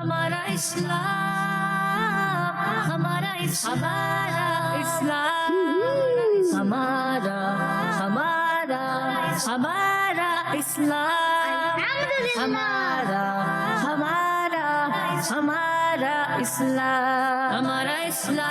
ہمارا اسلام، ہمارا اسلام، ہمارا ہمارا ہمارا اسلام، ہمارا ہمارا ہمارا اسلام، ہمارا اسلام۔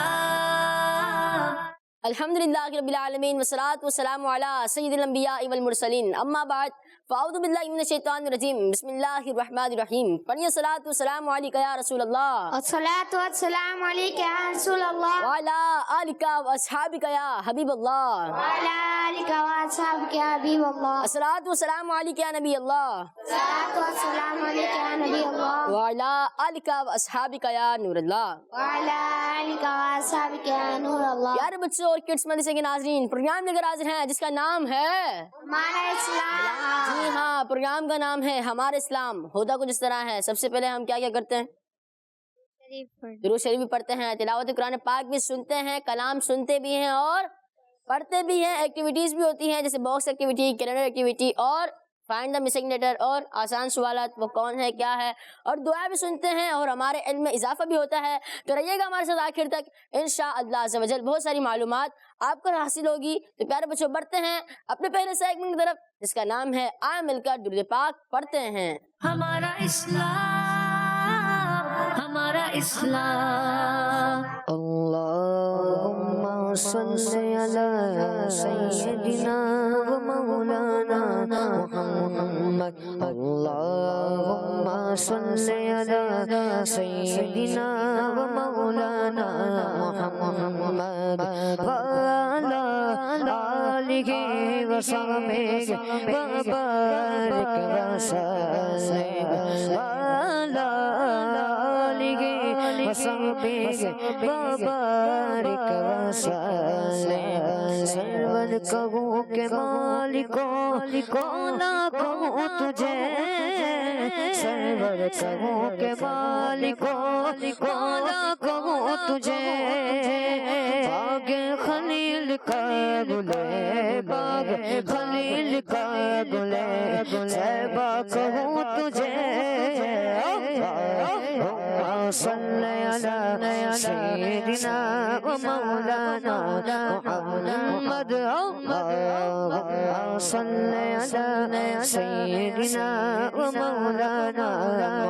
الحمدللہ رب العالمین والصلاة والسلام علی سید الانبیاء والمرسلین، اما بعد فاعوذ باللہ من الشیطان الرجیم، بسم اللہ الرحمن الرحیم۔ پڑھیے الصلاۃ والسلام علیک یا رسول اللہ، الصلاۃ والسلام علیک یا رسول اللہ، وعلی آلک واصحابک یا حبیب اللہ، وعلی آلک واصحابک یا حبیب اللہ، الصلاۃ والسلام علیک یا نبی اللہ، الصلاۃ والسلام علیک یا نبی اللہ، وعلی آلک واصحابک یا نور اللہ۔ وعلی آلک واصحابک یا نور اللہ۔ پیارے بچوں اور کڈس مدرسے کے ناظرین، پروگرام لے کر حاضر ہیں جس کا نام ہے ہمارا اسلام۔ جی ہاں، پروگرام کا نام ہے ہمارا اسلام۔ ہوتا کچھ اس طرح ہے، سب سے پہلے ہم کیا کرتے ہیں؟ درود شریف بھی پڑھتے ہیں، تلاوت قرآن پاک بھی سنتے ہیں، کلام سنتے بھی ہیں اور پڑھتے بھی ہیں۔ ایکٹیویٹیز بھی ہوتی ہیں جیسے باکس ایکٹیویٹی، کیلنڈر ایکٹیویٹی اور فائنڈ دا مسنگ لیٹر اور آسان سوالات وہ کون ہے کیا ہے، اور دعا بھی سنتے ہیں اور ہمارے علم میں اضافہ بھی ہوتا ہے۔ تو رہیے گا ہمارے ساتھ آخر تک، انشاءاللہ عز و جل بہت ساری معلومات آپ کو حاصل ہوگی۔ تو پیارے بچوں بڑھتے ہیں اپنے پہلے سیگمنٹ کی طرف جس کا نام ہے آئے مل کر درود پاک پڑھتے ہیں۔ ہمارا اسلام، ہمارا اسلام۔ اللہم صلی علی سیدنا و مولانا محمد، اللہم صلی علی سیدنا و مولانا محمد، وعلی آلہ و صحبہ وبارک وسلم، وعلی آلہ و صحبہ وبارک وسلم۔ سرور کہوں کہ مالکوں مولا کہوں تجھے، سرور کہوں کہ مالکوں مولا کہوں تجھے، باغ خلیل کا گلے، باغ خلیل کا گلے، صحبہ کہوں تجھے، صلی علی سیدنا و مولانا محمد، صلی علی سیدنا و مولانا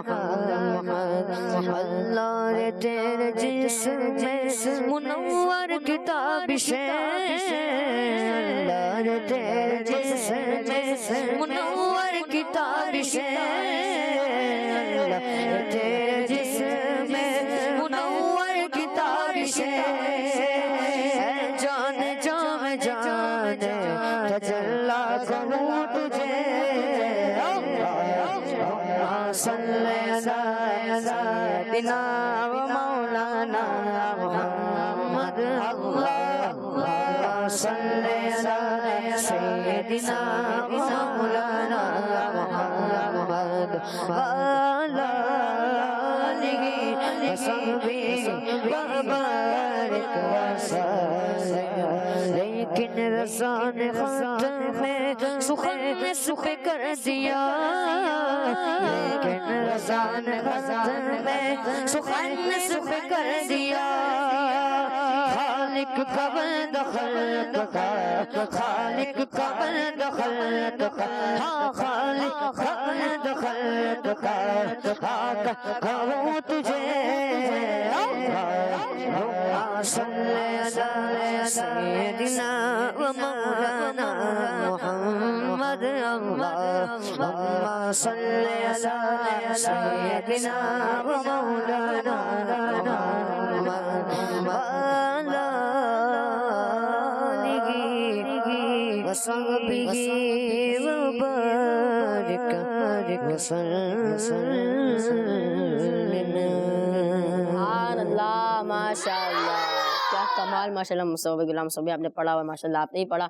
محمد۔ اللہ نے تیرے جسم میں منور کتاب سے، اللہ نے تیرے جسم میں منور کتاب سے، اللہ نے تیرے جسم میں منور کتاب سے، جان جام جان تجلا کروں تجھے، صلی علی سیدنا و مولانا محمد، اللہ صلی علی سیدنا و مولانا محمد، وعلی آلہ و صحبہ وبارک وسلم۔ لیکن رضا نے خط میں سخن میں سخ کر دیا، لیکن رضا نے خط میں سخن میں سخ کر دیا، خالق کا بند خلق کا، خالق کا بند خلق کا، ہاں خالق کا بند خلق کا، آقا کہوں تجھے، صلی علی سیدنا و مولانا محمد، اللہم صلی علی سیدنا و مولانا محمد، وعلی آلہ و صحبہ وبارک وسلم۔ سبحان اللہ، ماشاء اللہ، کیا کمال، ماشاء اللہ۔ مصطفیٰ غلام صبح آپ نے پڑھا ہوا، ماشاء اللہ آپ نے ہی پڑھا،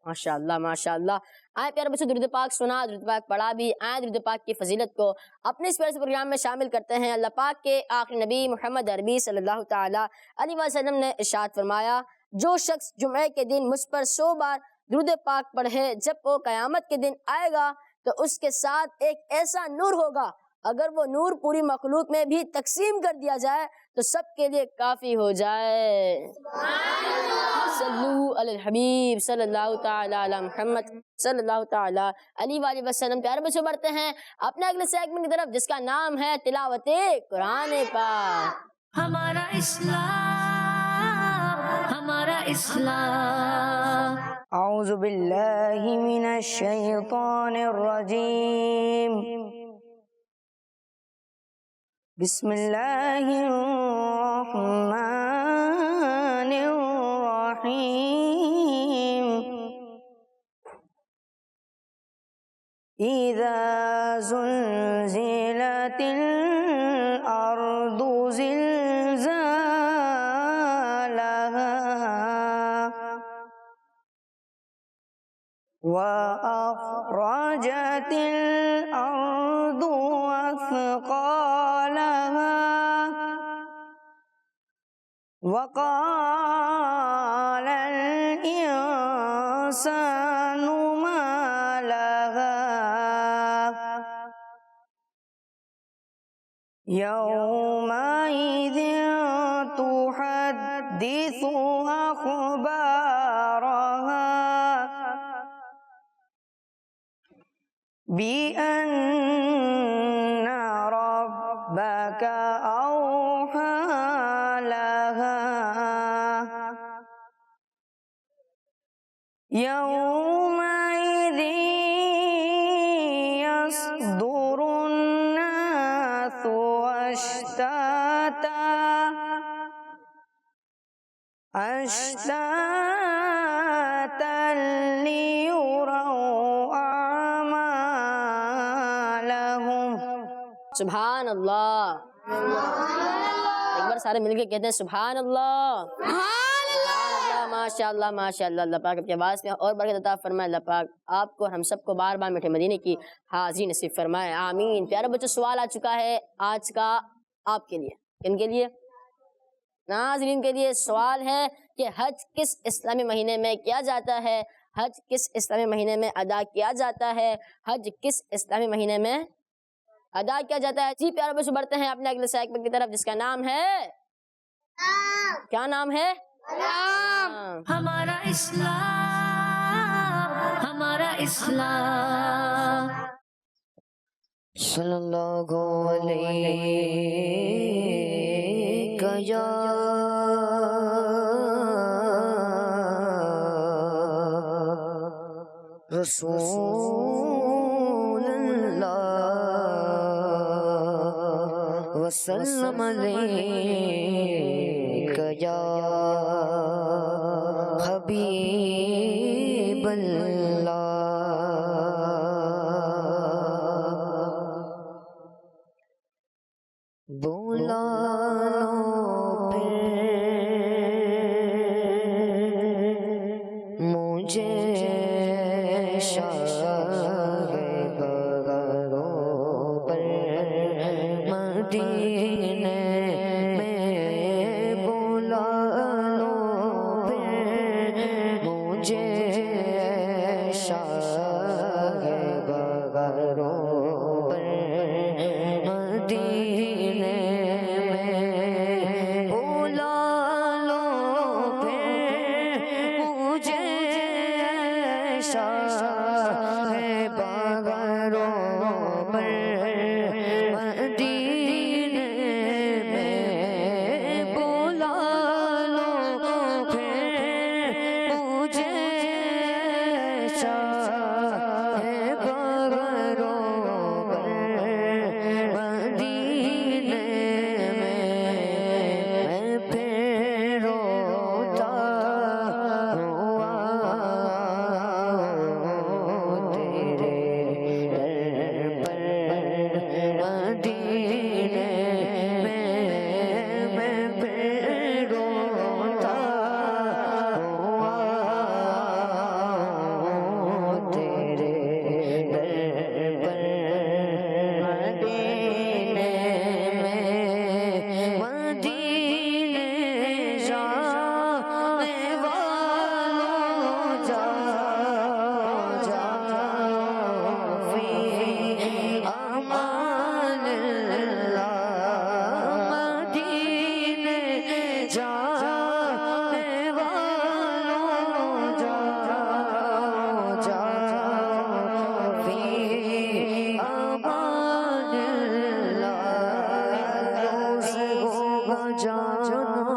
ماشاء اللہ ماشاء اللہ۔ آئے پیارے بچوں درود پاک سنا، درود پاک پڑھا بھی، آئے درود پاک کی فضیلت کو اپنے اس پیارے سے پروگرام میں شامل کرتے ہیں۔ اللہ پاک کے آخری نبی محمد عربی صلی اللہ تعالی علیہ وسلم نے ارشاد فرمایا، جو شخص جمعے کے دن مجھ پر 100 بار درود پاک پڑھے، جب وہ قیامت کے دن آئے گا تو اس کے ساتھ ایک ایسا نور ہوگا اگر وہ نور پوری مخلوق میں بھی تقسیم کر دیا جائے تو سب کے لیے کافی ہو جائے۔ صلو علی الحبیب صلی اللہ تعالی علی محمد صلی اللہ تعالی علیہ وآلہ وسلم۔ پیارے بچوں بڑھتے ہیں اپنے اگلے سیگمنٹ کی طرف، جس کا نام ہے تلاوت قرآن پاک۔ ہمارا اسلام، ہمارا اسلام۔ اعوذ باللہ من الشیطان الرجیم، بسم اللہ الرحمن الرحیم۔ اذا زلزلت الارض زلزالها وأخرجت الأرض أثقالها وقال الإنسان ما لها يومئذ تحدث أخبارها بأن ربك أوحى لها يومئذ يصدر الناس أشتاتا ليروا أعمالهم۔ سبحان اللہ، ایک بار سارے مل کے کہتے ہیں سبحان اللہ، ماشاء اللہ ماشاء اللہ۔ اللہ پاک اپنی آواز میں اور برکت عطا فرمائے۔ اللہ پاک آپ کو ہم سب کو بار بار میٹھے مدینے کی حاضری نصیب فرمائے، آمین۔ پیارے بچوں سوال آ چکا ہے آج کا آپ کے لیے، کن کے لیے؟ ناظرین کے لیے سوال ہے کہ حج کس اسلامی مہینے میں کیا جاتا ہے؟ حج کس اسلامی مہینے میں ادا کیا جاتا ہے؟ حج کس اسلامی مہینے میں ادا کیا جاتا ہے؟ جی پیارے بچوں بڑھتے ہیں اپنے اگلے سیگمنٹ کی طرف، جس کا نام ہے، کیا نام ہے؟ ہمارا اسلام، ہمارا اسلام۔ صلی اللہ علیہ یا رسول اللہ وسلم علیک یا حبیب اللہ۔ بولا لو پھر مجھے شاہ بغاروں پر مدینے میں، بولا لو پھر مجھے شاہ بغاروں پر مدینے میں، ہوگا جانا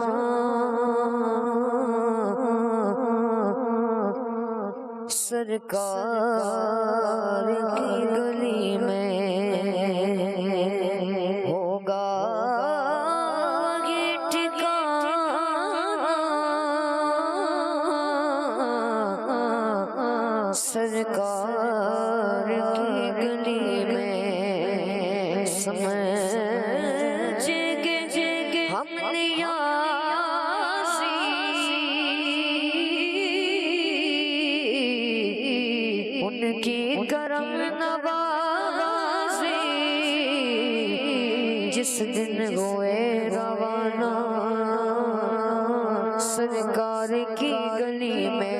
سرکار کی گلی میں ہوگا یہ ٹھکانہ سرکار کی گلی میں سمجھیں گے ہم نیازی ان کی کرم نوازی جس دن ہوئے روانہ سرکار کی گلی میں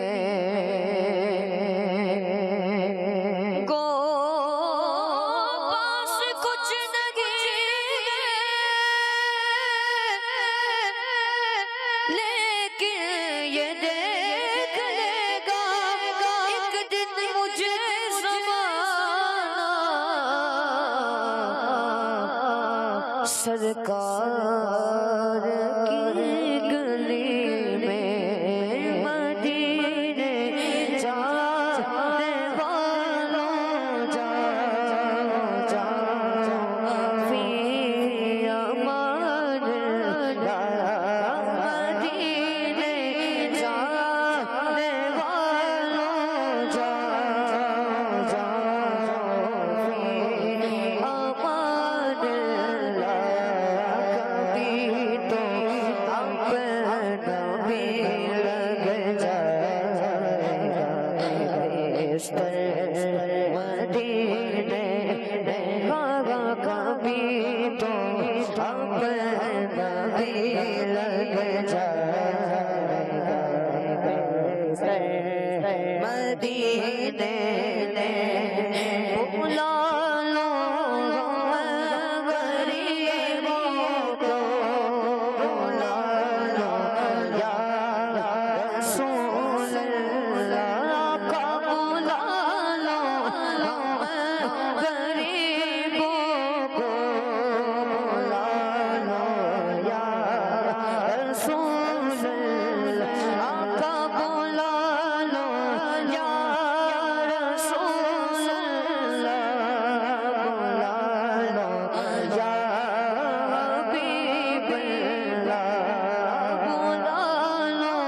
سرکار کی گلی میں مدینے جانے والوں جاؤ فی امان اللہ مدینے جانے والوں جاؤ فی امان کبھی تو اپنا بھی لگ جائے مدینے بلا لو غریبوں کو بلا لو یا رسول اللہ کا بلا لو غریبوں کو بلا لو یا رسول اللہ کا بلا لو یا رسول اللہ بلا لو یا حبیب اللہ بلا لو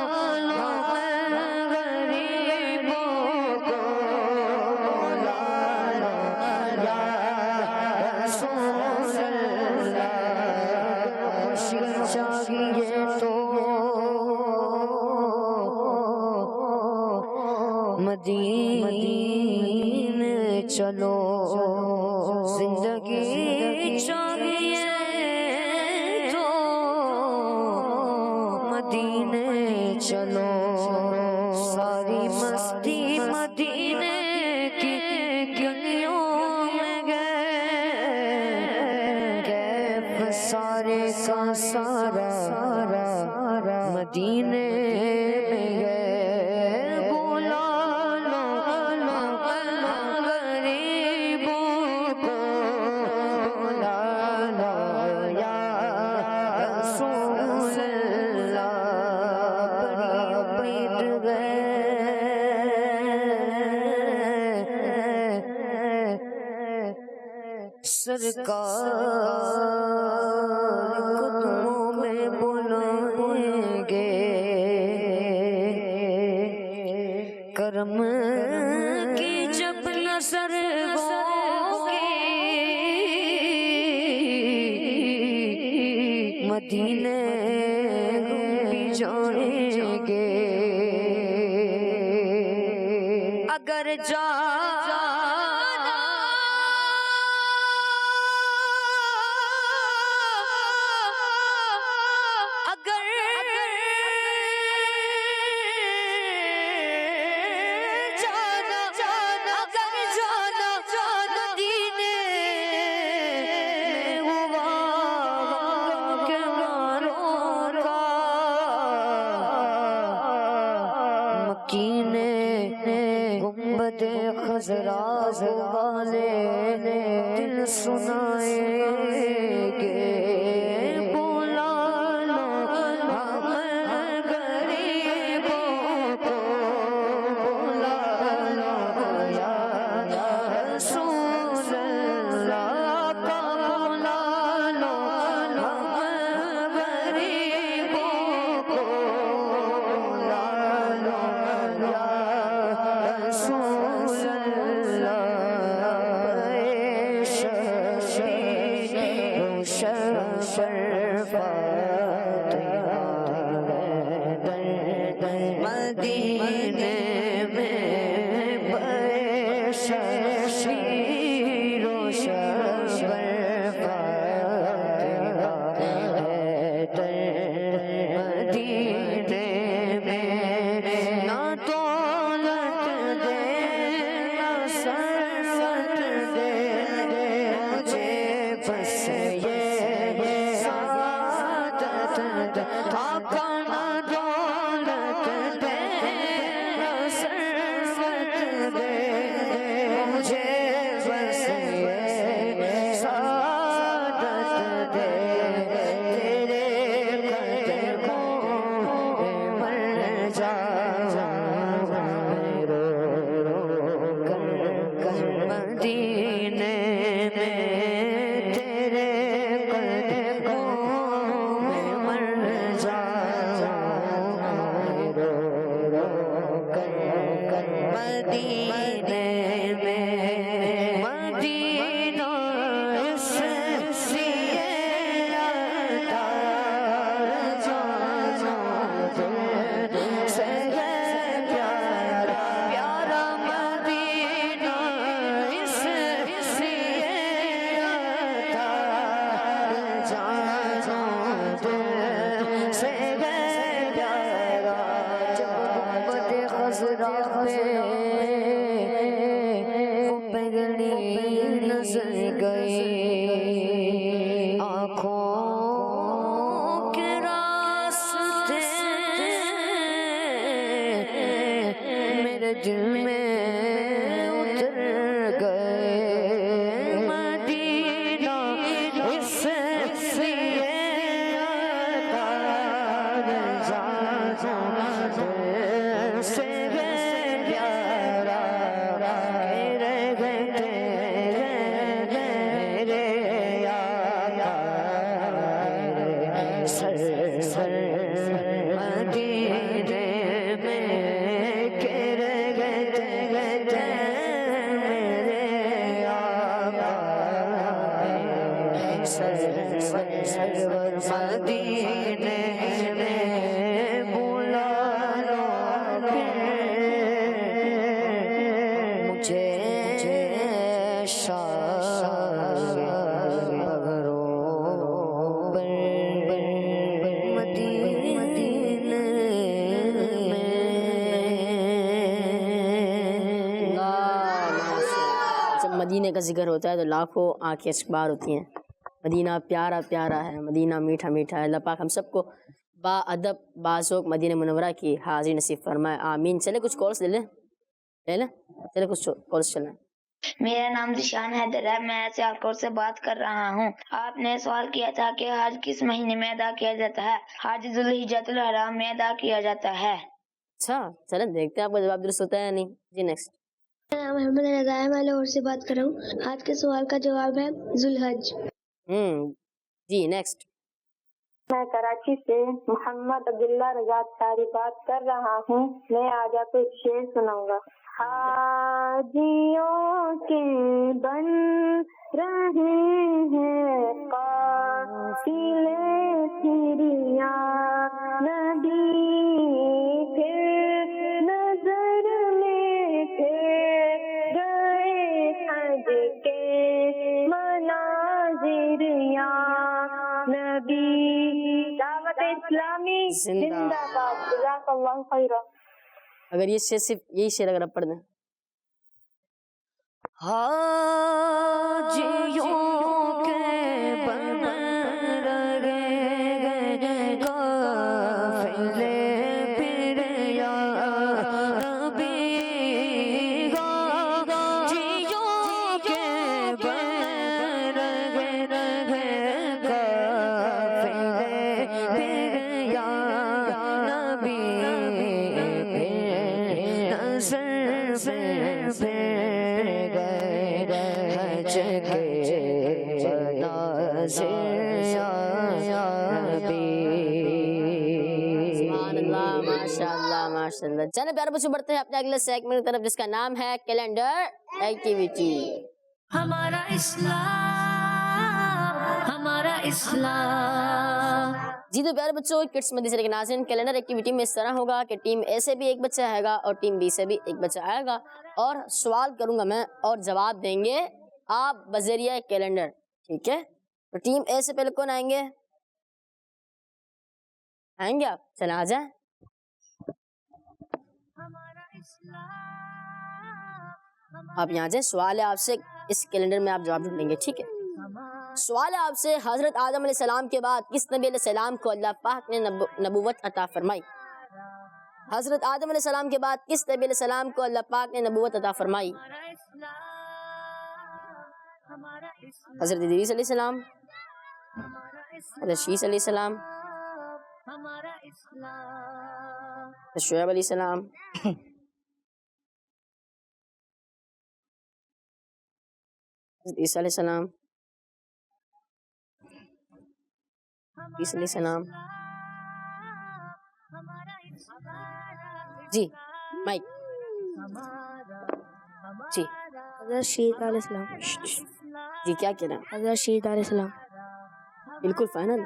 غریبوں کو بلا لو یا رسول اللہ چاہیے تو مدینے چلو زندگی چاہیے تو مدینے چلو ساری مستی مدینے کی گلیوں میں کیف سارے کا سارا مدینے میں گئے بلا لو غریبوں کو بلا لو یا رسول اللہ بڑی عید سرکار قدموں میں بلائیں گے کرم کی جب نظر ہوگی مدینے بھی جائیں گے اگر گنبد خضرا والے دل سنائیں گے بولا مدینے میں بڑے شیر و شبر مدینے میں نہ دولت دے نہ ثروت دے مجھے بس یہ سعادت دے آقا نہ دولت دے نہ ثروت دے مجھے بس یہ سعادت دے تیرے قدموں میں مر جاؤں رو رو کر مدینے میں تیرے قدموں میں مر جاؤں رو رو کر مدینے میں مدینہ اس لیے اتار جانا دل سے ہے پیارا پیارا مدینہ اس لیے اتار جانا دل سے ہے پیارا جب محبت خضرا پہ وہ پگلی نظر گئی آنکھوں کے راستے میرے دل میں اتر گئے مدینہ اس لیے اتار جانا دل سے ہے پیارا میرے بیٹے میرے آقا سر مدینے میں میرے آقا سرور مدینے میں بلا لو مجھے شاہ بغرو مدینے میں جب مدینے کا ذکر ہوتا ہے تو لاکھوں آنکھیں اشکبار ہوتی ہیں. مدینہ پیارا پیارا ہے، مدینہ میٹھا میٹھا ہے. اللہ پاک ہم سب کو با ادب با ذوق مدینہ منورہ کی حاضری نصیب فرمائے، آمین. چلے کچھ کورس لے لیں چلے کچھ کورس چلیں. میرا نام ذیشان حیدر ہے، میں سیالکوٹ سے بات کر رہا ہوں. آپ نے سوال کیا تھا کہ حج کس مہینے میں ادا کیا جاتا ہے. حج ذوالحجۃ الحرام میں ادا کیا جاتا ہے. اچھا چلیں دیکھتے ہیں آپ کا جواب درست ہوتا ہے یا نہیں. جی نیکسٹ. میرا نام محمد رضا ہے، میں لاہور سے بات کر رہا ہوں. آج کے سوال کا جواب ہے ذوالحج. جی نیکسٹ. میں کراچی سے محمد عبداللہ رضا ساری بات کر رہا ہوں. میں آج آپ کو ایک شعر سناؤں گا. حاجیوں کے بن رہے ہیں قافلے پھریاں نبی کے نظر میں پھر گئے حج کے مناظر یا نبی. دعوت اسلامی زندہ باد. جزاک اللہ خیرہ. اگر یہ شعر صرف یہی شعر اگر آپ پڑھ دیں. حاجیوں کے بن رہے قافلے پھر یا نبی حاجیوں کے بن رہے قافلے پھر یا نبی نظر سے پھر گئے حج کے سبحان اللہ، ماشاء اللہ ماشاء اللہ. چلے پیارے بچوں بڑھتے ہیں اپنے اگلے سیگمنٹ کی طرف جس کا نام ہے کیلنڈر ایکٹیویٹی. ہمارا اسلام جی تو پیارے بچوں، کڈس مدرسے کے ناظرین، کیلنڈر ایکٹیویٹی میں اس طرح ہوگا کہ ٹیم اے سے بھی ایک بچہ آئے گا اور ٹیم بی سے بھی ایک بچہ آئے گا، اور سوال کروں گا میں اور جواب دیں گے آپ بذریعہ کیلنڈر، ٹھیک ہے؟ تو ٹیم اے سے پہلے کون آئیں گے؟ آئیں گے آپ؟ چلیں آ جائیں۔ آپ یہاں جائیں، سوال ہے آپ سے، اس کیلنڈر میں آپ جواب ڈھونڈیں گے، ٹھیک ہے؟ سوال ہے آپ سے، حضرت آدم علیہ السلام کے بعد کس نبی علیہ السلام کو اللہ پاک نے نبوت عطا فرمائی؟ حضرت آدم علیہ السلام کے بعد کس نبی علیہ السلام کو اللہ پاک نے نبوت عطا فرمائی؟ حضرت ادریس علیہ السلام، حضرت شیس علیہ السلام، حضرت شعیب علیہ السلام، حضرت عیسیٰ علیہ السلام، عیسیٰ علیہ السلام۔ جی مائک جی حضرت شیط علیہ السلام، جی کیا کہہ رہے ہیں؟ حضرت شیط علیہ السلام۔ بالکل فائنل،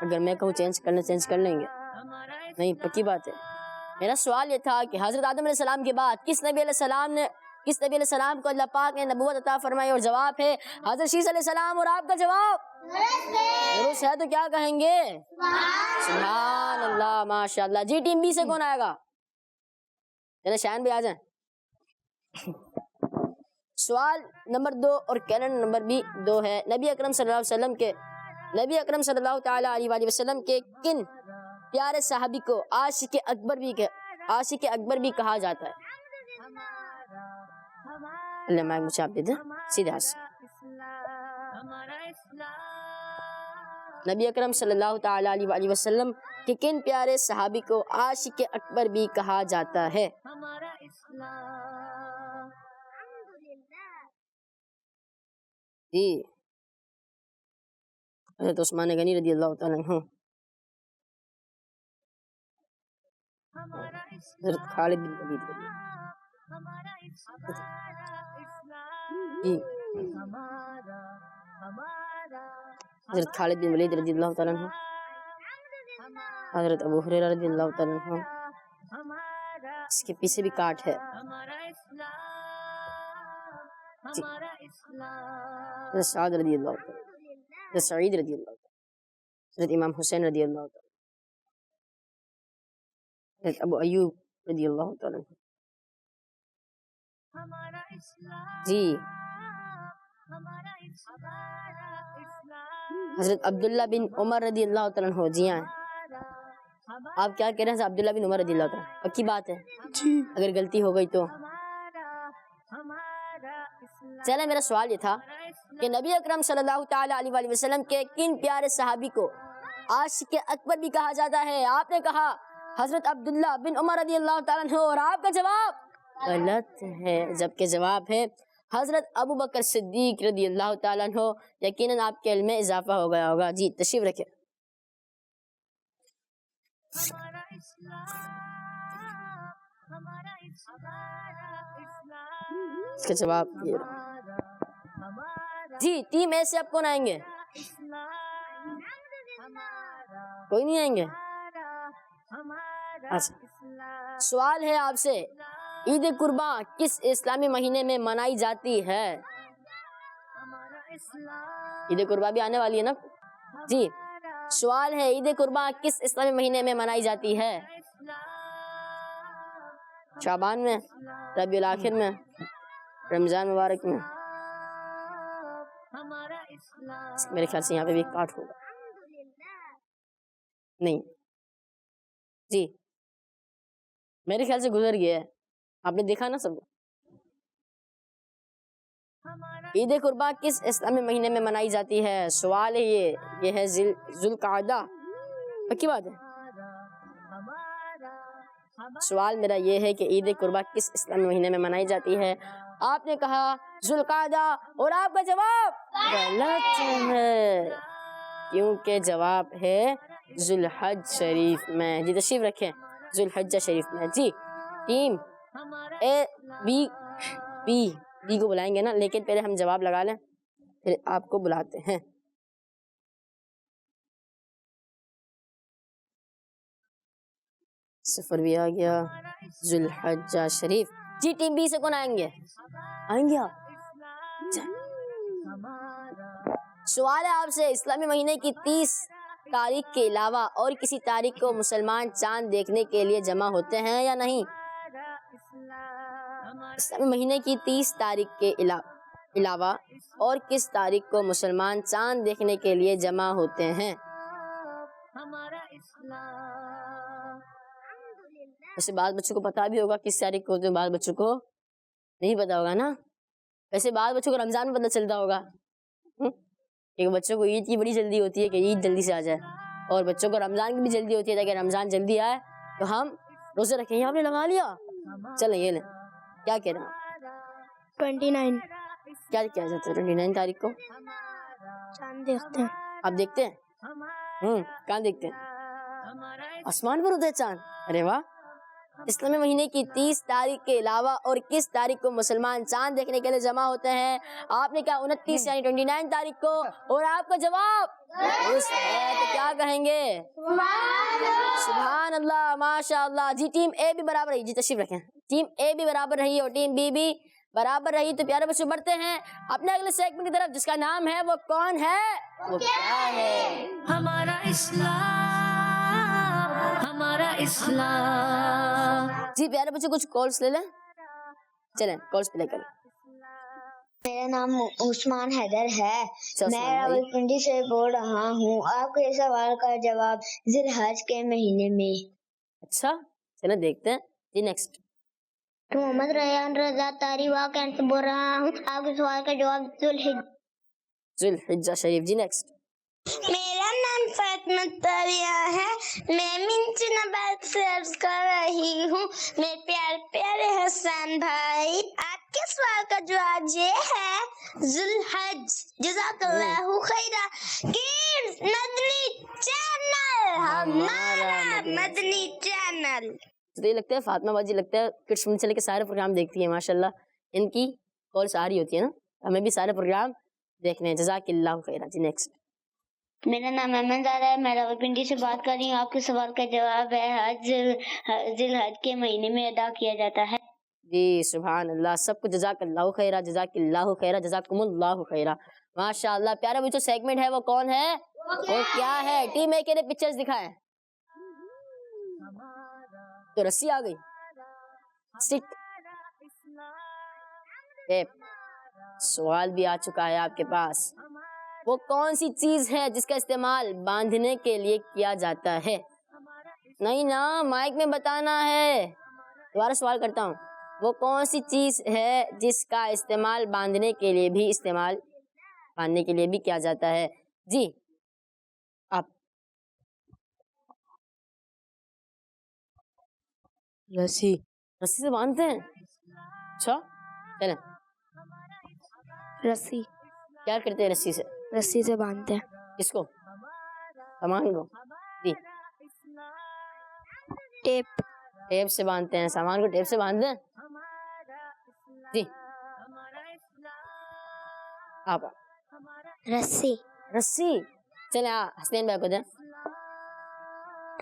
اگر میں کہوں چینج کرنا چینج کر لیں گے؟ نہیں، پکی بات ہے۔ میرا سوال یہ تھا کہ حضرت آدم علیہ السلام کے بعد کس نبی علیہ السلام کو اللہ پاک نے نبوت عطا فرمائی؟ اور جواب ہے حضرت شیس علیہ السلام، اور آپ کا جواب درست ہے تو کیا کہیں گے؟ سبحان اللہ، ماشاء اللہ۔ جی ٹیم بی سے کون آئے گا؟ چلے شاہین بھی آ جائیں۔ سوال نمبر 2 اور کیلنڈر نمبر بھی 2 ہے۔ نبی اکرم صلی اللہ تعالی علیہ وسلم کے کن پیارے صحابی کو عاشق اکبر بھی کہا جاتا ہے؟ اللہ مائک مجھے آپ دے دیں سیدھے ہاتھ سے۔ نبی اکرم صلی اللہ تعالی علیہ وسلم کے کن پیارے صحابی کو عاشق اکبر بھی کہا جاتا ہے؟ جی حضرت عثمان غنی رضی اللہ تعالیٰ عنہ، حضرت خالد بن ولید جی حضرت خالد بن ولید رضی اللہ تعالیٰ عنہ، حضرت ابو ہریرہ رضی اللہ تعالیٰ عنہ، اس کے پیچھے بھی کاٹ ہے جی، حضرت سعد رضی اللہ تعالیٰ، حضرت سعید رضی اللہ تعالیٰ، حضرت امام حسین رضی اللہ تعالیٰ، حضرت ابو ایوب رضی اللہ تعالیٰ عنہ۔ جی حضرت عبداللہ بن عمر رضی اللہ تعالیٰ عنہ۔ جی ہاں، آپ کیا کہہ رہے ہیں؟ عبداللہ بن عمر رضی اللہ تعالیٰ عنہ، پکی بات ہے؟ اگر غلطی ہو گئی تو چلے۔ میرا سوال یہ تھا کہ نبی اکرم صلی اللہ تعالی علیہ وسلم کے کن پیارے صحابی کو عاشق اکبر بھی کہا جاتا ہے؟ آپ نے کہا حضرت عبداللہ بن عمر رضی اللہ تعالیٰ عنہ، اور آپ کا جواب غلط ہے، جبکہ جواب ہے حضرت ابو بکر صدیق رضی اللہ تعالیٰ عنہ۔ یقیناً آپ کے علم میں اضافہ ہو گیا ہوگا۔ جی تشریف رکھیں۔ اس کا جواب یہ جی ٹیم اے سے آپ کون آئیں گے؟ کوئی نہیں آئیں گے؟ اچھا، سوال ہے آپ سے، عید قربان کس اسلامی مہینے میں منائی جاتی ہے؟ عید قربان بھی آنے والی ہے نا؟ جی سوال ہے، عید قربان کس اسلامی مہینے میں منائی جاتی ہے؟ شعبان میں، ربیع الاخر میں، رمضان مبارک میں؟ میرے خیال سے یہاں پہ بھی کاٹ ہوگا، نہیں جی میرے خیال سے گزر گیا ہے، آپ نے دیکھا نا سب۔ عید قربان کس اسلامی مہینے میں منائی جاتی ہے؟ سوال ہے یہ ہے ذوالقعدہ، پکی بات ہے؟ سوال میرا یہ ہے کہ عید قربان کس اسلامی مہینے میں منائی جاتی ہے؟ آپ نے کہا ذوالقعدہ، اور آپ کا جواب غلط ہے، کیونکہ جواب ہے ذوالحج شریف میں۔ جی تشریف رکھیں، ذوالحجہ شریف میں۔ جی ٹیم اے بی کو بلائیں گے نا، لیکن پہلے ہم جواب لگا لیں، پھر آپ کو بلاتے ہیں۔ صفر بھی آ گیا. ذوالحجہ شریف. جی ٹیم بی سے کون آئیں گے؟ آئیں گے آپ؟ سوال ہے آپ سے، اسلامی مہینے کی 30 تاریخ کے علاوہ اور کسی تاریخ کو مسلمان چاند دیکھنے کے لیے جمع ہوتے ہیں یا نہیں؟ اسلامی مہینے کی 30 تاریخ کے علاوہ اور کس تاریخ کو مسلمان چاند دیکھنے کے لیے جمع ہوتے ہیں؟ ویسے بعض بچوں کو پتا بھی ہوگا کس تاریخ کو ہوتے ہیں، بعض بچوں کو نہیں پتا ہوگا نا. ویسے بعض بچوں کو رمضان میں پتہ چلتا ہوگا، کیونکہ بچوں کو عید کی بڑی جلدی ہوتی ہے کہ عید جلدی سے آ جائے، اور بچوں کو رمضان کی بھی جلدی ہوتی ہے تاکہ رمضان جلدی آئے تو ہم روزے رکھیں. یہ آپ نے لگا لیا، چلیں یہ لیں. کیا کہہ رہے ہیں؟ 29 کیا کیا جاتا ہے 29 تاریخ کو؟ چاند دیکھتے ہیں. آپ دیکھتے ہیں؟ کہاں دیکھتے ہیں؟ آسمان پر ہوتا ہے چاند. ارے واہ. اسلامی مہینے کی 30 تاریخ کے علاوہ اور کس تاریخ کو مسلمان چاند دیکھنے کے لیے جمع ہوتے ہیں؟ آپ نے کہا 29 یعنی 29 تاریخ کو، اور آپ کا جواب درست ہے. تو کیا کہیں گے؟ سبحان اللہ، ماشاء اللہ. جی ٹیم اے بھی برابر رہی. جی تشریف رکھیں. ٹیم اے بھی برابر رہی اور ٹیم بی بھی برابر رہی. تو پیارے بچوں بڑھتے ہیں اپنے اگلے سیگمنٹ کی طرف، جس کا نام ہے وہ کون ہے وہ کیا ہے. ہمارا اسلام، ہمارا اسلام. جی پیارے بچوں کچھ کالس لے لیں. چلیں کالس پلے کریں. میرا نام عثمان حیدر ہے. عثمان میں بھائی. راولپنڈی سے بول رہا ہوں. آپ کے سوال کا جواب ذی الحج کے مہینے میں. اچھا چلیں دیکھتے ہیں. جی نیکسٹ. محمد ریان رضا تاریوا کینٹ سے بول رہا ہوں. آپ کے سوال کا جواب ذوالحجہ شریف. جی نیکسٹ. میرا نام فاطمہ تاریہ ہے. میں منچن آباد سے عرض کر رہی ہوں. میرے پیارے پیارے حسن بھائی، آپ کے سوال کا جواب یہ ہے ذوالحج. جزاک اللہ خیرہ. کڈز مدنی چینل، ہمارا مدنی چینل. تو یہ لگتا ہے فاطمہ باجی لگتا ہے کڈس من چلے کے سارے پروگرام دیکھتی ہیں ماشاءاللہ. ان کی کالس آ رہی ہوتی ہے نا، ہمیں بھی سارے پروگرام دیکھنے ہیں. جزاک اللہ خیرہ. جی نیکسٹ. میرا نام احمد زادہ ہے. میں راولپنڈی سے بات کر رہی ہوں. آپ کے سوال کا جواب ہے حج ذی الحج کے مہینے میں ادا کیا جاتا ہے. جی سبحان اللہ. سب کو جزاک اللہ خیرہ، جزاک اللہ خیرہ، جزاکم اللہ خیرہ. ماشاء اللہ. پیارا بھی جو سیگمنٹ ہے وہ کون ہے وہ کیا ہے؟ ٹیم اے کے نے پکچرز دکھائیں. تو رسی آ گئی، سٹک ٹیپ. سوال بھی آ چکا ہے آپ کے پاس. وہ کون سی چیز ہے جس کا استعمال باندھنے کے لیے کیا جاتا ہے؟ نہیں نا، مائک میں بتانا ہے. دوبارہ سوال کرتا ہوں. وہ کون سی چیز ہے جس کا استعمال باندھنے کے لیے بھی کیا جاتا ہے؟ جی آپ. رسی سے باندھتے ہیں. اچھا چلیں. رسی کیا کرتے ہیں رسی سے باندھتے ہیں. کس کو؟ سامان کو. جی ٹیپ سے باندھتے ہیں. سامان کو ٹیپ سے باندھتے ہیں. جی آپ. رسی. چلیں حسنین بھائی کو دیں.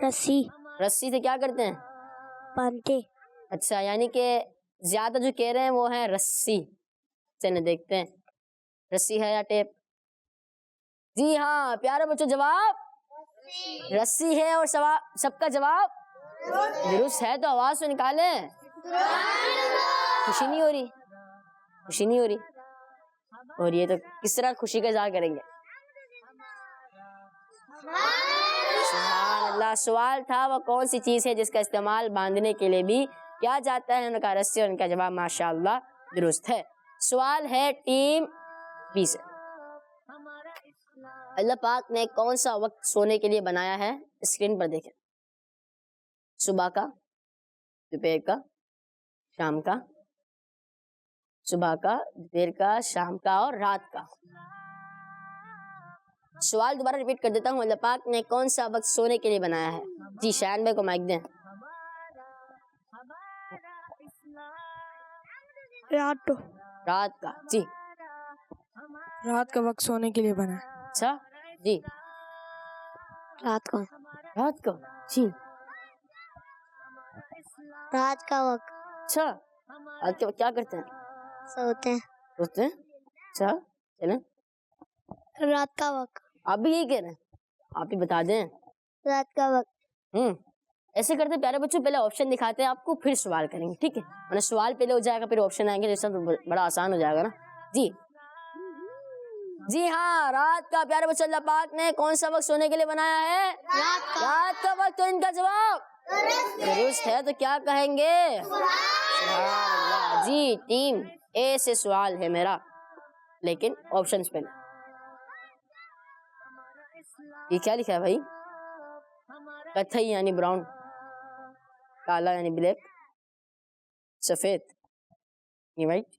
رسی سے کیا کرتے ہیں؟ باندھتے. اچھا یعنی کہ زیادہ جو کہہ رہے ہیں وہ ہے رسی. چلیں دیکھتے ہیں رسی ہے یا ٹیپ. جی ہاں پیارے بچوں جواب رسی ہے، اور سب کا جواب درست ہے. تو آواز تو نکالیں. خوشی نہیں ہو رہی. اور یہ تو کس طرح خوشی کا اظہار کریں گے؟ سبحان اللہ. سوال تھا وہ کون سی چیز ہے جس کا استعمال باندھنے کے لیے بھی کیا جاتا ہے؟ ان کا رسی، اور ان کا جواب ماشاءاللہ درست ہے. سوال ہے ٹیم بی سے. اللہ پاک نے کون سا وقت سونے کے لیے بنایا ہے؟ اسکرین پر دیکھیں. صبح کا، دوپہر کا، شام کا. صبح کا، دوپہر کا، شام کا اور رات کا. سوال دوبارہ ریپیٹ کر دیتا ہوں. اللہ پاک نے کون سا وقت سونے کے لیے بنایا ہے؟ جی شایان بھائی کو مائک دیں. رات کا. جی رات کا وقت سونے کے لیے بنا ہے. اچھا جی رات کا. جی رات کا وقت اچھا آج کے وقت کیا کرتے ہیں؟ سوتے سوچتے ہیں. اچھا چلیں ہیں. رات کا وقت آپ بھی یہی کہہ رہے ہیں؟ آپ ہی بتا دیں. رات کا وقت. ایسے کرتے ہیں پیارے بچوں، پہلے آپشن دکھاتے ہیں آپ کو، پھر سوال کریں گے، ٹھیک ہے؟ مطلب سوال پہلے ہو جائے گا پھر آپشن آئیں گے، جیسا بڑا آسان ہو جائے گا نا. جی جی ہاں، رات کا پیارے بچوں اللہ پاک نے کون سا وقت سونے کے لیے بنایا ہے؟ رات کا وقت. تو ان کا جواب درست ہے، تو کیا کہیں گے؟ سبحان اللہ. جی ٹیم اے سے سوال ہے میرا، لیکن آپشنز پہلے. یہ کیا لکھا ہے بھائی؟ کتھئی یعنی براؤن، کالا یعنی بلیک، سفید یہ وائٹ.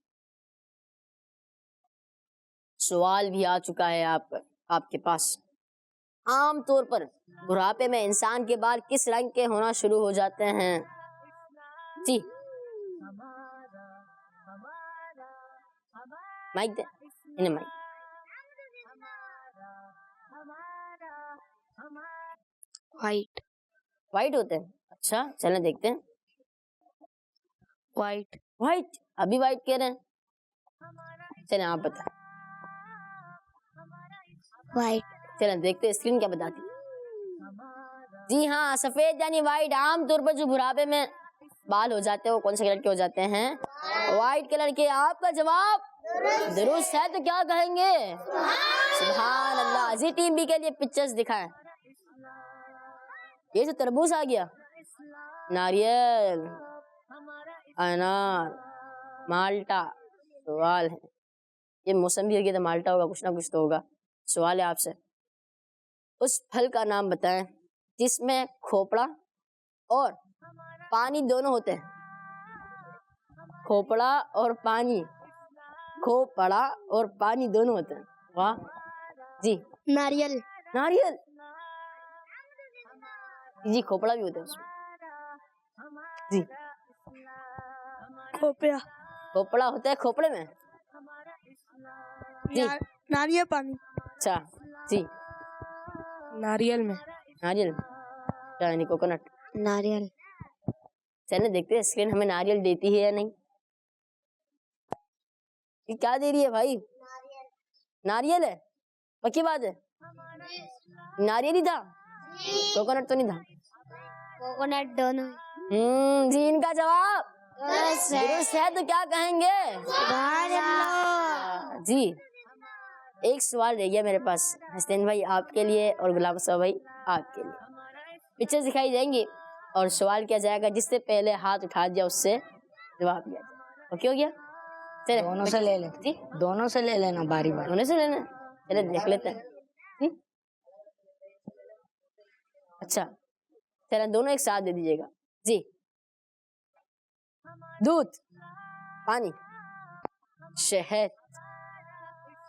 سوال بھی آ چکا ہے آپ کے پاس. عام طور پر بڑھاپے میں انسان کے بال کس رنگ کے ہونا شروع ہو جاتے ہیں؟ جی مائک دے انہیں مائک. وائٹ. وائٹ ہوتے ہیں. اچھا چلیں دیکھتے ہیں. وائٹ. وائٹ، ابھی وائٹ کہہ رہے ہیں. چلیں آپ بتائیں. وائٹ. چلیں دیکھتے ہیں اسکرین کیا بتاتی. جی ہاں سفید یعنی وائٹ. عام طور پر جو بڑھاپے میں بال ہو جاتے ہیں وہ کون سے کلر کے ہو جاتے ہیں؟ وائٹ کلر کے. آپ کا جواب درست ہے، تو کیا کہیں گے؟ سبحان اللہ. جی ٹیم بی کے لیے پکچرز دکھائیں. یہ جو تربوز آ گیا، ناریل، انار، مالٹا. سوال ہے، یہ موسم بھی ہوگی تو مالٹا ہوگا، کچھ نہ کچھ تو ہوگا. سوال ہے آپ سے، اس پھل کا نام بتائیں جس میں کھوپڑا اور پانی دونوں ہوتے ہیں. کھوپڑا اور پانی، کھوپڑا اور پانی دونوں ہوتے ہیں. واہ. جی ناریل. ناریل. جی کھوپڑا بھی ہوتا ہے اس میں. جی کھوپڑا. کھوپڑا ہوتا ہے کھوپڑے میں. جی ناریل پانی. اچھا جی ناریل میں. ناریل کیا یعنی کوکونٹ. ناریل. چلیں دیکھتے ہیں اسکرین ہمیں ناریل دیتی ہے یا نہیں. یہ کیا دے رہی ہے بھائی؟ ناریل ہے. پکی بات ہے ناریل ہی تھا، کوکونٹ تو نہیں تھا. کوکونٹ دونوں. جی ان کا جواب درست ہے، تو کیا کہیں گے؟ جی ایک سوال رہ گیا میرے پاس، حسین بھائی آپ کے لیے اور غلام صاحب بھائی آپ کے لیے. پکچر دکھائی جائیں گی اور سوال کیا جائے گا، جس سے پہلے ہاتھ اٹھا دیا اس سے جواب دیا جائے. اوکے ہو گیا؟ چلے دونوں سے لے لیتے. جی دونوں سے لے لینا باری باری. ہونے سے لینا. چلے دیکھ لیتے ہیں. اچھا چلے دونوں ایک ساتھ دے دیجیے گا. جی دودھ، پانی، شہد.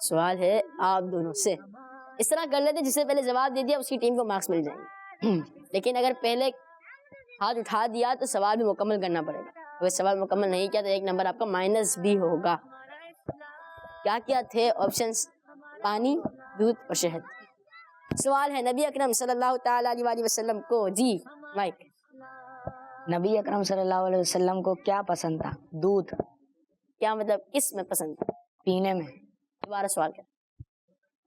سوال ہے آپ دونوں سے. اس طرح کر لیتے جس سے پہلے جواب دے دیا اس کی ٹیم کو مارکس مل جائیں گے. لیکن اگر پہلے ہاتھ اٹھا دیا تو سوال بھی مکمل کرنا پڑے گا. اگر سوال مکمل نہیں کیا تو ایک نمبر آپ کا مائنس بھی ہوگا. کیا کیا تھے آپشنز؟ پانی، دودھ اور شہد. سوال ہے نبی اکرم صلی اللہ تعالی علیہ وسلم کو. جی مائک. نبی اکرم صلی اللہ علیہ وسلم کو کیا پسند تھا؟ دودھ. کیا مطلب کس میں پسند تھا؟ پینے میں. دوبارہ سوال کیا؟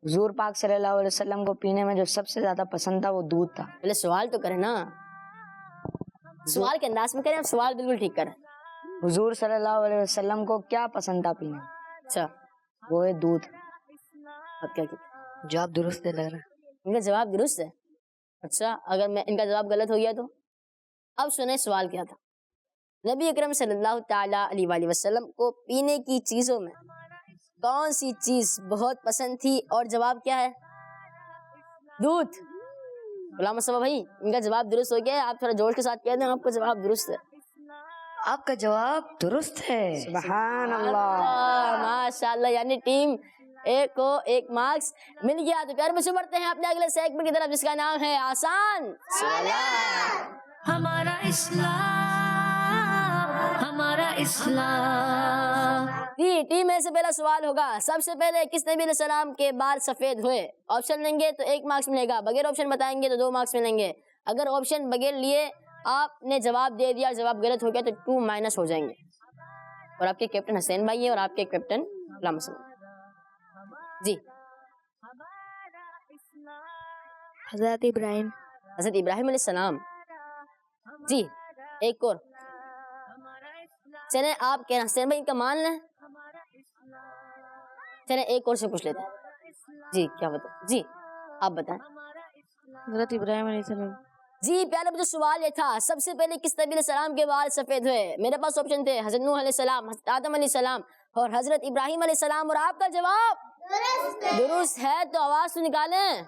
حضور پاک صلی اللہ علیہ وسلم کو پینے میں جو سب سے زیادہ پسند تھا وہ دودھ تھا. پہلے سوال تو کریں نا، سوال کے انداز میں کریں. آپ سوال بالکل ٹھیک کریں. حضور صلی اللہ علیہ وسلم کو کیا پسند تھا پینے میں؟ اچھا وہ ہے دودھ. اب کیا کیا؟ جواب درست ہے لگ رہا ہے. ان کا جواب درست ہے. اچھا اگر میں ان کا جواب غلط ہو گیا تو؟ اب سنیں سوال کیا تھا. نبی اکرم صلی اللہ تعالی علیہ وسلم کو پینے کی چیزوں میں کون سی چیز بہت پسند تھی؟ اور جواب کیا ہے؟ دودھ. غلام صاحب بھائی ان کا جواب درست ہو گیا ہے. آپ تھوڑا جوش کے ساتھ کہہ دیں آپ کا جواب درست ہے. آپ کا جواب درست ہے. سبحان اللہ. ماشاء اللہ. یعنی ٹیم ایک کو ایک مارکس مل گیا. تو پیارے بچوں بڑھتے ہیں اپنے اگلے سیگمنٹ کی طرف جس کا نام ہے آسان سوالات. ہمارا اسلام، ہمارا اسلام. جی ٹیم میں سے پہلا سوال ہوگا. سب سے پہلے کس نبی علیہ السلام کے بال سفید ہوئے؟ آپشن لیں گے تو 1 مارکس ملے گا، بغیر آپشن بتائیں گے تو 2 مارکس ملیں گے. اگر آپشن بغیر لیے آپ نے جواب دے دیا، جواب غلط ہو گیا تو 2 مائنس ہو جائیں گے، اور آپ کے کیپٹن حسین بھائی ہے اور آپ کے کیپٹن غلام حسن۔ جی حضرت ابراہیم۔ حضرت ابراہیم علیہ السلام۔ جی ایک اور، چلیں آپ کہنا حسین بھائی ان کا مان لیں، چلیں ایک اور سے پوچھ لیتے ہیں۔ جی کیا بتا، جی آپ بتائیں۔ حضرت ابراہیم علیہ السلام۔ جی پیارے بچوں، سوال یہ تھا سب سے پہلے کس نبی علیہ السلام کے بال سفید ہوئے؟ میرے پاس آپشن تھے حضرت نوح علیہ السلام، حضرت آدم علیہ السلام اور حضرت ابراہیم علیہ السلام، اور آپ کا جواب درست ہے، تو آواز تو نکالیں۔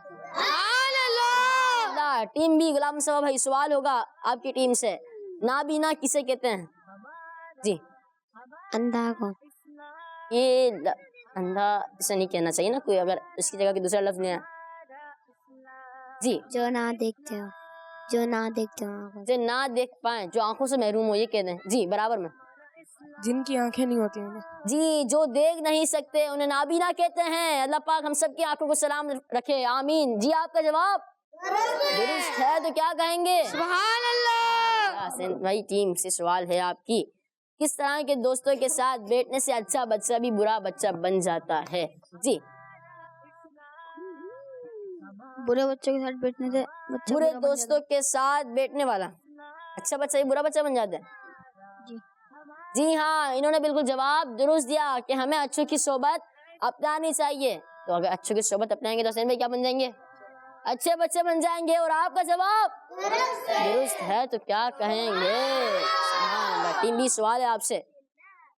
ٹیم بی غلام صاحب بھائی، سوال ہوگا آپ کی ٹیم سے، نابینا کسے کہتے ہیں؟ جی اندھا کو۔ یہ اندھا اسے نہیں کہنا چاہیے نا، کوئی اگر اس کی جگہ کی دوسرا لفظ لیا۔ جی جو نہ دیکھتے ہو، جو نہ دیکھتے ہو، جو نہ دیکھ پائیں، جو آنکھوں سے محروم ہو، یہ کہتے ہیں۔ جی برابر میں۔ جن کی آنکھیں نہیں ہوتی انہیں۔ جی جو دیکھ نہیں سکتے انہیں نابینا کہتے ہیں۔ اللہ پاک ہم سب کی آنکھوں کو سلام رکھے، آمین۔ جی آپ کا جواب درست ہے، تو کیا کہیں گے؟ سبحان اللہ۔ حسین بھائی ٹیم سے سوال ہے آپ کی، کس طرح کے دوستوں کے ساتھ بیٹھنے سے اچھا بچہ بھی برا بچہ بن جاتا ہے؟ جی برے بچوں کے ساتھ بیٹھنے سے برے دوستوں کے ساتھ بیٹھنے والا اچھا بچہ بھی برا بچہ بن جاتا ہے۔ جی ہاں، انہوں نے بالکل جواب درست دیا کہ ہمیں اچھوں کی صحبت اپنانی چاہیے، تو اگر اچھوں کی صحبت اپنائیں گے تو حسین بھائی کیا بن جائیں گے؟ اچھے بچے بن جائیں گے، اور آپ کا جواب درست ہے، تو کیا کہیں گے؟ ٹیم بھی سوال ہے آپ سے،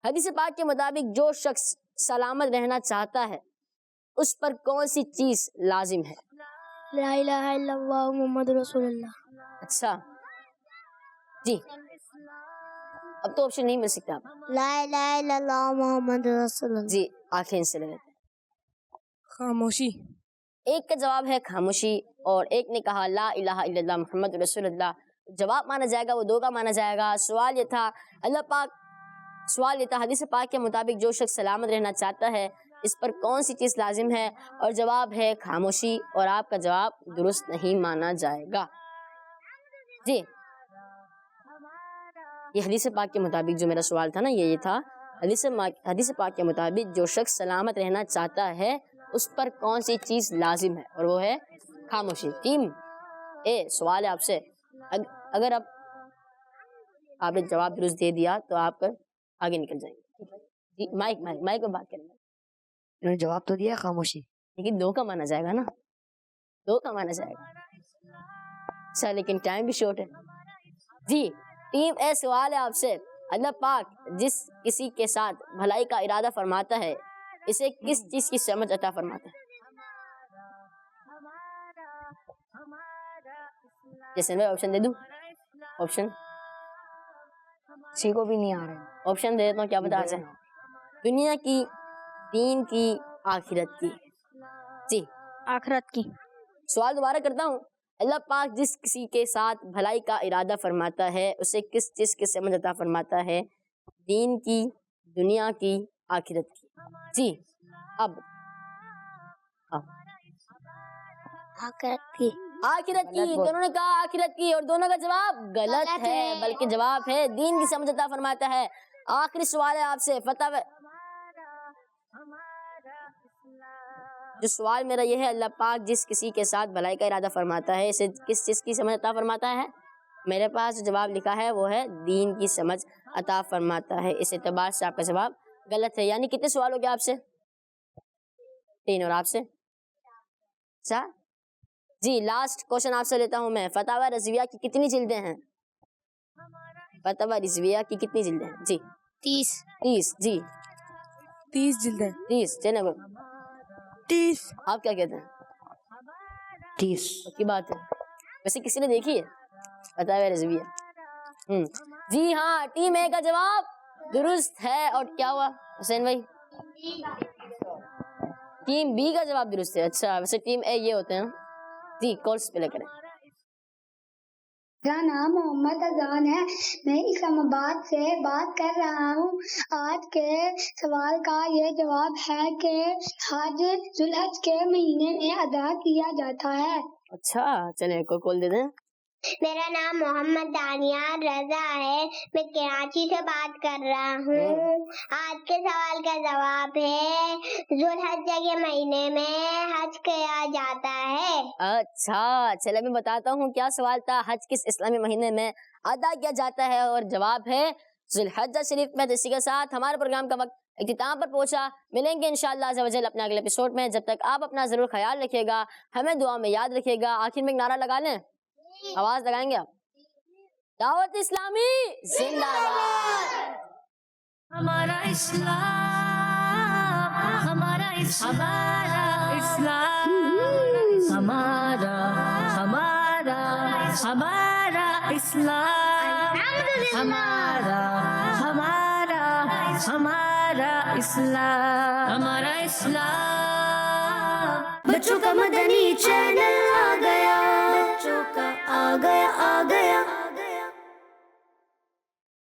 حدیث پاک کے مطابق جو شخص سلامت رہنا چاہتا ہے اس پر کون سی چیز لازم ہے؟ لا الہ الا اللہ محمد رسول اللہ۔ اچھا جی، اب تو آپشن نہیں مل سکتا آپ۔ لا الہ الا اللہ محمد رسول اللہ۔ جی آنکھیں سے لے لیتے ہیں۔ خاموشی۔ ایک کا جواب ہے خاموشی، اور ایک نے کہا لا الہ الا اللہ محمد رسول اللہ۔ جواب مانا جائے گا وہ 2 کا مانا جائے گا۔ سوال یہ تھا حدیث پاک کے مطابق جو شخص سلامت رہنا چاہتا ہے اس پر کون سی چیز لازم ہے، اور جواب ہے خاموشی، اور آپ کا جواب درست نہیں مانا جائے گا۔ جی یہ حدیث پاک کے مطابق جو میرا سوال تھا نا، یہ تھا حدیث پاک کے مطابق جو شخص سلامت رہنا چاہتا ہے اس پر کون سی چیز لازم ہے، اور وہ ہے خاموشی۔ ٹیم اے سوال ہے آپ سے، اگر اب آپ نے جواب درست دے دیا تو آپ آگے نکل جائیں گے۔ جی مائک پہ بات کریں گے۔ انہوں نے جواب تو دیا خاموشی، لیکن 2 کا مانا جائے گا نا، 2 کا مانا جائے گا۔ اچھا لیکن ٹائم بھی شارٹ ہے۔ جی ٹیم اے سوال ہے آپ سے، اللہ پاک جس کسی کے ساتھ بھلائی کا ارادہ فرماتا ہے اسے کس چیز کی سمجھ عطا فرماتا ہے؟ جیسے میں آپشن دے دوں، آپشن کسی کو بھی نہیں آ رہا۔ آپشن دے دیتا ہوں، کیا بتا جائے؟ دنیا کی، دین کی، آخرت کی۔ جی آخرت کی۔ سوال دوبارہ کرتا ہوں، اللہ پاک جس کسی کے ساتھ بھلائی کا ارادہ فرماتا ہے اسے کس چیز کی سمجھ عطا فرماتا ہے؟ دین کی، دنیا کی، آخرت کی۔ جی اب آخرت کی۔ آخرت کی، دونوں نے کہا آخرت کی، اور دونوں کا جواب غلط ہے، بلکہ جواب ہے دین کی سمجھ عطا فرماتا ہے۔ آخری سوال ہے آپ سے، فتح جو سوال میرا یہ ہے، اللہ پاک جس کسی کے ساتھ بھلائی کا ارادہ فرماتا ہے اسے کس چیز کی سمجھ عطا فرماتا ہے؟ میرے پاس جو جواب لکھا ہے وہ ہے دین کی سمجھ عطا فرماتا ہے۔ اس اعتبار سے آپ کا جواب غلط ہے۔ یعنی کتنے سوال ہو گیا آپ سے؟ 3، اور آپ سے 4۔ جی لاسٹ کوشچن آپ سے لیتا ہوں میں، فتاوی رضویہ کی کتنی جلدیں ہیں؟ فتاوی رضویہ کی کتنی جلدیں ہیں؟ جی 30۔ جی 30 جلدیں۔ 30 چلیں گے۔ 30۔ آپ کیا کہتے ہیں؟ 30 کی بات ہے، ویسے کسی نے دیکھی ہے فتاوی رضویہ؟ جی ہاں، ٹیم اے کا جواب درست ہے، اور کیا ہوا حسین بھائی؟ ٹیم بی کا جواب درست ہے۔ اچھا ویسے ٹیم اے یہ ہوتے ہیں۔ جی کورس پہ لے کریں۔ میرا نام محمد اذان ہے، میں اسلام آباد سے بات کر رہا ہوں۔ آج کے سوال کا یہ جواب ہے کہ حج ذوالحج کے مہینے میں ادا کیا جاتا ہے۔ اچھا چلیں کوئی کال دے دیں۔ میرا نام محمد دانیال رضا ہے، میں کراچی سے بات کر رہا ہوں۔ آج کے سوال کا جواب ہے ذوالحجہ کے مہینے میں حج کیا جاتا ہے۔ اچھا چلے میں بتاتا ہوں کیا سوال تھا، حج کس اسلامی مہینے میں ادا کیا جاتا ہے، اور جواب ہے ذوالحجہ شریف میں۔ اسی کے ساتھ ہمارے پروگرام کا وقت اختتام پر پہنچا، ملیں گے انشاءاللہ عز و جل اپنے اگلے ایپیسوڈ میں۔ جب تک آپ اپنا ضرور خیال رکھیے گا، ہمیں دعا میں یاد رکھیے گا۔ آخر میں ایک نعرہ لگا لیں، آواز لگائیں گے آپ، دعوت اسلامی زندہ باد۔ ہمارا اسلام، ہمارا اسلام، ہمارا ہمارا اسلام، ہمارا اسلام، ہمارا اسلام۔ بچوں کا مدنی چینل آ گیا، بچوں کا آ گیا